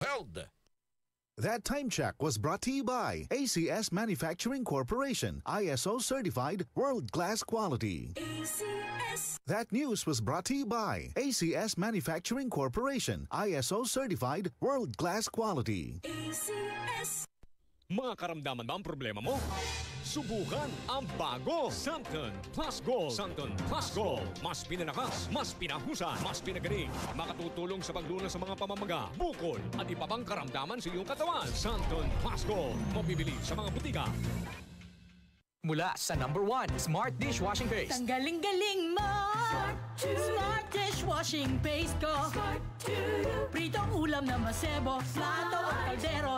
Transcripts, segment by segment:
Held. That time check was brought to you by ACS Manufacturing Corporation, ISO certified world-class quality. ACS. That news was brought to you by ACS Manufacturing Corporation, ISO certified world-class quality. ACS. Mga karamdaman ba ang problema mo? Subukan ang bago Santon Plus Gold. Santon Plus Gold. Mas pinanakas, mas pinahusay, mas pinagaling. Makatutulong sa paglunas sa mga pamamaga, bukol at iba pang karamdaman sa iyong katawan. Santon Plus Gold. Mabibili sa mga butika. Mula sa #1 Smart Dishwashing Paste. Tanggaling-galing mo! Smart dishwashing paste ko. Pritong ulam na masebo, plato at kaldero.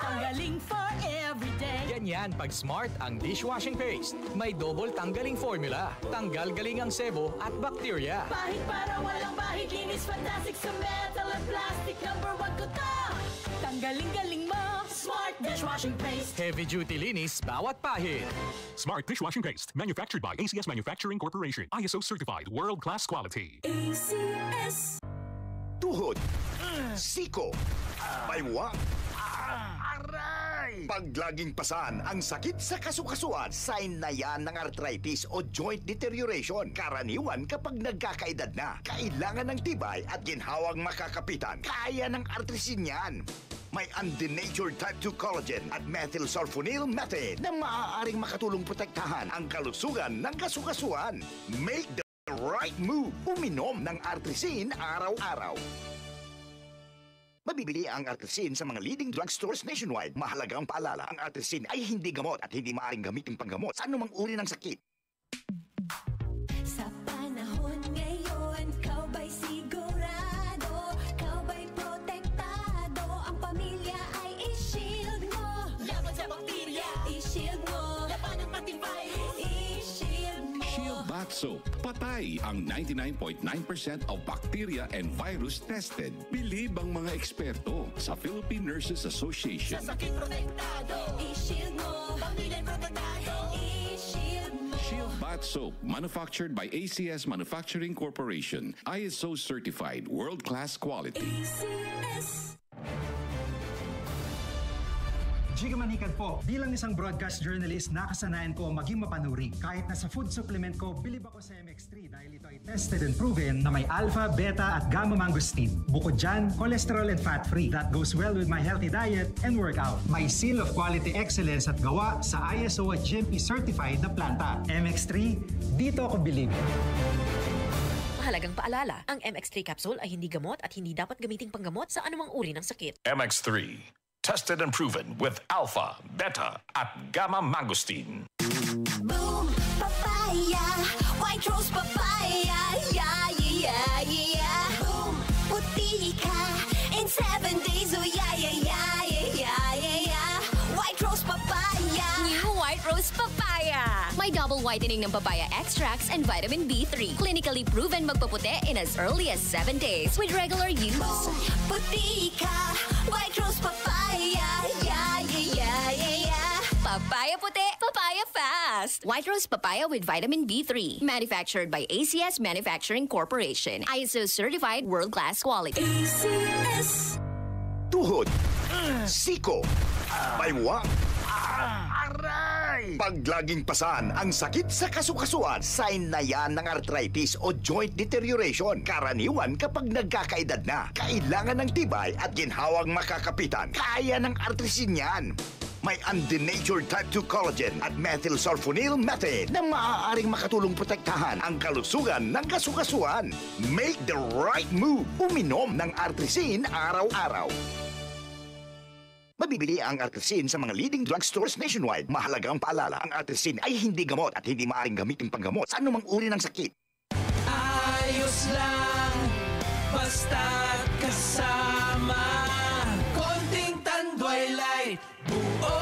Tanggaling for everyday. Ganyan pag Smart ang dishwashing paste. May double tanggaling formula. Tanggal galing ang sebo at bakterya. Bahid para walang bahid, linis fantastic sa metal at plastic. #1 ko to! Tanggaling-galing mo! Smart dishwashing paste. Heavy duty linis bawat pahid. Smart Dishwashing Paste, manufactured by ACS Manufacturing Corporation. ISO certified, world-class quality. ACS. Tuhod, siko, baywang, aray! Pag laging pasan ang sakit sa kasukasuan, sign na yan ng arthritis o joint deterioration. Karaniwan kapag nagkakaedad na, kailangan ng tibay at ginhawang makakapitan. Kaya ng artrisin yan. May undenatured type 2 collagen at methylsulfonyl methane na maaaring makatulong protektahan ang kalusugan ng kasukasuan. Make the right move. Uminom ng artrisin araw-araw. Mabibili ang artrisin sa mga leading drugstores nationwide. Mahalagang paalala, ang artrisin ay hindi gamot at hindi maaaring gamitin panggamot sa anumang uri ng sakit. Sa panahon ngayon, kau ba'y sigurado? Kau ba'y protektado? Ang pamilya ay i-shield mo. Laban sa bakterya, i-shield mo. Laban ng matibay, i-shield mo. Shield Bath Soap. Patay ang 99.9% of bacteria and virus tested. Bilib ang mga eksperto sa Philippine Nurses Association. Sa sakit protektado, i-shield mo. Pamilya protektado, i-shield mo. Shield Bath Soap, manufactured by ACS Manufacturing Corporation. ISO certified, world-class quality. ACS. Jiga Manikad po. Bilang isang broadcast journalist, nakasanayan ko maging mapanuri. Kahit na sa food supplement ko, bilib ako sa MX3 dahil ito ay tested and proven na may alpha, beta at gamma mangosteen. Bukod dyan, cholesterol and fat-free. That goes well with my healthy diet and workout. May seal of quality excellence at gawa sa ISO at GMP certified na planta. MX3, dito ako bilib. Mahalagang paalala, ang MX3 capsule ay hindi gamot at hindi dapat gamiting panggamot sa anumang uri ng sakit. MX3. Tested and proven with alpha, beta, at gamma mangosteen. Boom, papaya, white rose papaya, yeah, yeah, yeah. Boom, puti ka in 7 days, oh yeah, yeah, yeah, yeah, yeah, yeah. White rose papaya. New White Rose Papaya. May double whitening ng papaya extracts and vitamin B3. Clinically proven magpaputi in as early as 7 days with regular use. Boom, puti ka, white rose papaya, yeah, yeah, yeah, yeah, yeah. Papaya puti, papaya fast. White Rose Papaya with vitamin B3. Manufactured by ACS Manufacturing Corporation. ISO certified world-class quality. ACS. Tuhod, siko, baywang, aray! Pag laging pasan ang sakit sa kasukasuan, sign na yan ng arthritis o joint deterioration. Karaniwan kapag nagkakaedad na, kailangan ng tibay at ginhawang makakapitan. Kaya ng artrisin yan. May undenatured type 2 collagen at methylsulfonyl methane na maaaring makatulong protektahan ang kalusugan ng kasukasuan. Make the right move. Uminom ng artrisin araw-araw. Mabibili ang artrisin sa mga leading drugstores nationwide. Mahalagang paalala, ang artrisin ay hindi gamot at hindi maaaring gamitin panggamot sa anumang uri ng sakit. Ayos lang, basta't kasama. Konting Tanduay Light, buo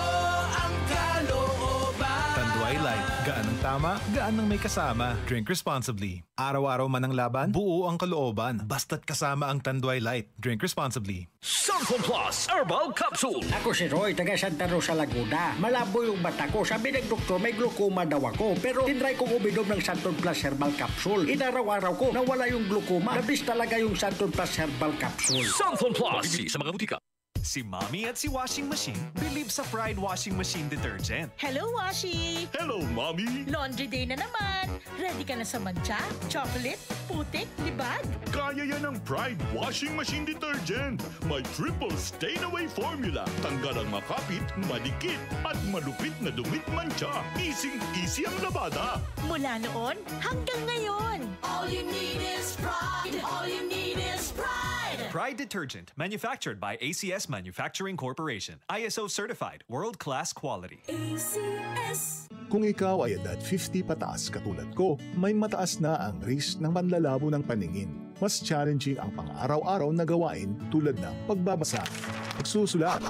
ang kalooban. Tanduay Light, gaan ang tama, gaan ng may kasama. Drink responsibly. Araw-araw man ang laban, buo ang kalooban. Basta't kasama ang Tanduay Light. Drink responsibly. Santon Plus Herbal Capsule. Ako si Roy, taga Santa Rosa, Laguna. Malabo yung mata ko. Sabi ng doktor, may glaucoma daw ako. Pero tinry kong uminom ng Santon Plus Herbal Capsule. Inaraw-araw ko, nawala yung glaucoma. Nabis talaga yung Santon Plus Herbal Capsule. Santon Plus. Mabibili sa mga butika. Si Mommy at si Washing Machine believe sa Pride Washing Machine Detergent. Hello, Washi! Hello, Mommy! Laundry day na naman! Ready ka na sa mancha, chocolate, putik, libag? Kaya yan ang Pride Washing Machine Detergent. May triple stain-away formula. Tanggal ang makapit, madikit, at malupit na dumit mancha. Easy ang labada. Mula noon hanggang ngayon. All you need is pride. All you need is pride. Pride Detergent, manufactured by ACS Manufacturing Corporation. ISO certified, world-class quality. ACS. Kung ikaw ay edad 50 pataas katulad ko, may mataas na ang risk ng panlalabo ng paningin. Mas challenging ang pang-araw-araw na gawain tulad ng pagbabasa, pagsusulat,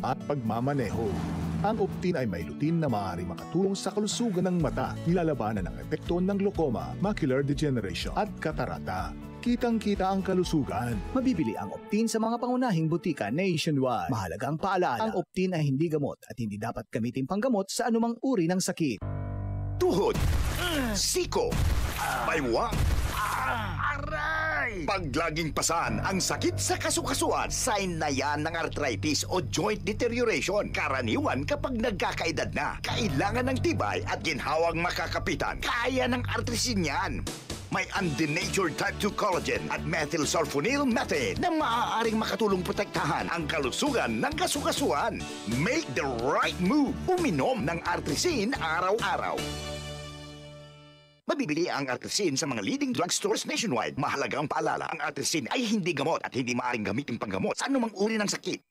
at pagmamaneho. Ang Optin ay may lutin na maaaring makatulong sa kalusugan ng mata, nilalabanan ng epekto ng glaucoma, macular degeneration at katarata. Kitang-kita ang kalusugan. Mabibili ang Optin sa mga pangunahing butika nationwide. Mahalagang paalala, ang Optin ay hindi gamot at hindi dapat gamitin panggamot sa anumang uri ng sakit. Tuhod, siko, baywang, aray! Pag laging pasan ang sakit sa kasukasuan, sign na yan ng arthritis o joint deterioration. Karaniwan kapag nagkakaedad na, kailangan ng tibay at ginhawang makakapitan. Kaya ng artrisin yan. May undenatured type 2 collagen at methylsulfonyl methane na maaaring makatulong protektahan ang kalusugan ng kasukasuan. Make the right move. Uminom ng Artrisin araw-araw. Mabibili ang Artrisin sa mga leading drugstores nationwide. Mahalagang paalala, ang Artrisin ay hindi gamot at hindi maaaring gamitin panggamot sa anumang uri ng sakit.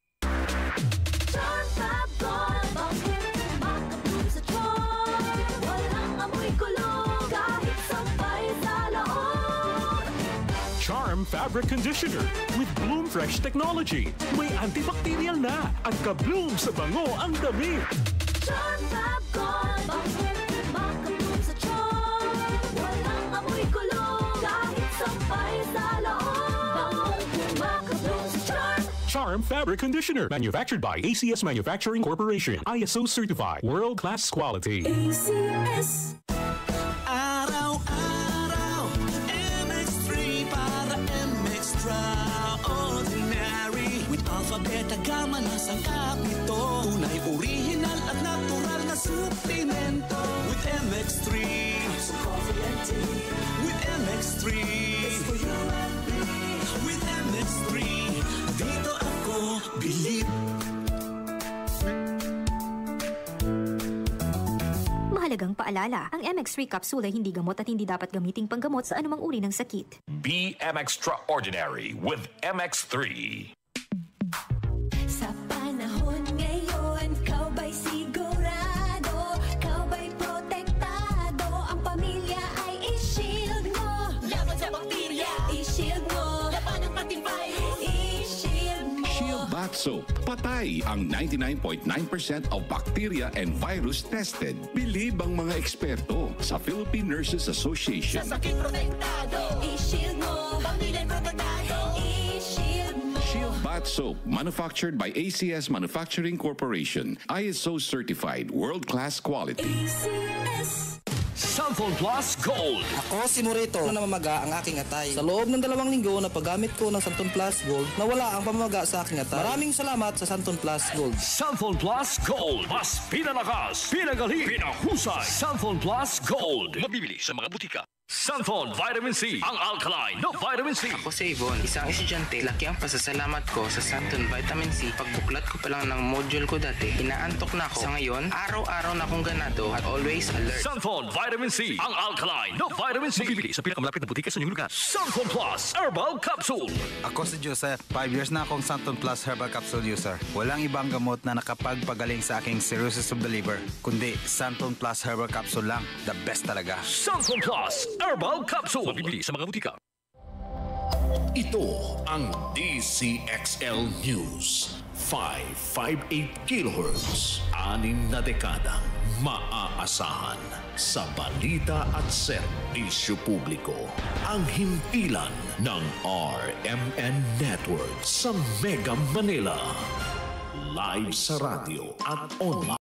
Charm Fabric Conditioner with Bloom Fresh Technology. May antibacterial na at ka-bloom sa bango ang damit. Charm Fab Gold, makabloom sa charm. Walang amoy kulong, kahit sampay sa loob. Makabloom sa charm. Charm Fabric Conditioner. Manufactured by ACS Manufacturing Corporation. ISO certified. World-class quality. ACS. Beta Gamma na sangkap nito. Tunay, original at natural na suplemento. With MX3, it's coffee and tea. With MX3, it's for you and me. With MX3, dito ako bilib. Mahalagang paalala, ang MX3 capsule ay hindi gamot at hindi dapat gamiting panggamot sa anumang uri ng sakit. Be Extraordinary with MX3. Sa panahon ngayon, kau ba'y sigurado? Kau ba'y protektado? Ang pamilya ay i-shield mo. Laban sa bakterya, i-shield mo. Laban ng matibay, i-shield mo. Shield Bath Soap. Patay ang 99.9% of bacteria and virus tested. Believe ang mga eksperto sa Philippine Nurses Association. Sa sakit protektado, i-shield mo. Pamilya protektado, i-shield mo. Shield Bath Soap, manufactured by ACS Manufacturing Corporation. ISO certified, world-class quality. ACS. Santon Plus Gold. Ako si Morito na namamaga ang aking atay. Sa loob ng 2 linggo na paggamit ko ng Santon Plus Gold, nawala ang pamamaga sa aking atay. Maraming salamat sa Santon Plus Gold. Santon Plus Gold. Mas pinalakas, pinagaling, pinahusay. Santon Plus Gold. Mabibili sa mga butika. Santon Vitamin C, ang alkaline na vitamin C. Ako si Yvonne, isang estudyante. Laki ang pasasalamat ko sa Santon Vitamin C. Pagbuklat ko pa lang ng module ko dati, inaantok na ako. Sa ngayon, araw-araw na akong ganado at always alert. Santon Vitamin C, ang alkaline na vitamin C. Mabibili sa pinakamalapit na butika sa inyong lugar. Santon Plus Herbal Capsule. Ako si Joseph. 5 years na akong Santon Plus Herbal Capsule user. Walang ibang gamot na nakapagpagaling sa aking cirrhosis of the liver, kundi Santon Plus Herbal Capsule lang. The best talaga. Santon Plus Herbal Capsule. Mabibili sa mga butika. Ito ang DCXL News. 558 kHz. 6 na dekadang maaasahan. sa balita at serbisyo publiko. Ang himpilan ng RMN Network sa Mega Manila. Live sa radyo at online.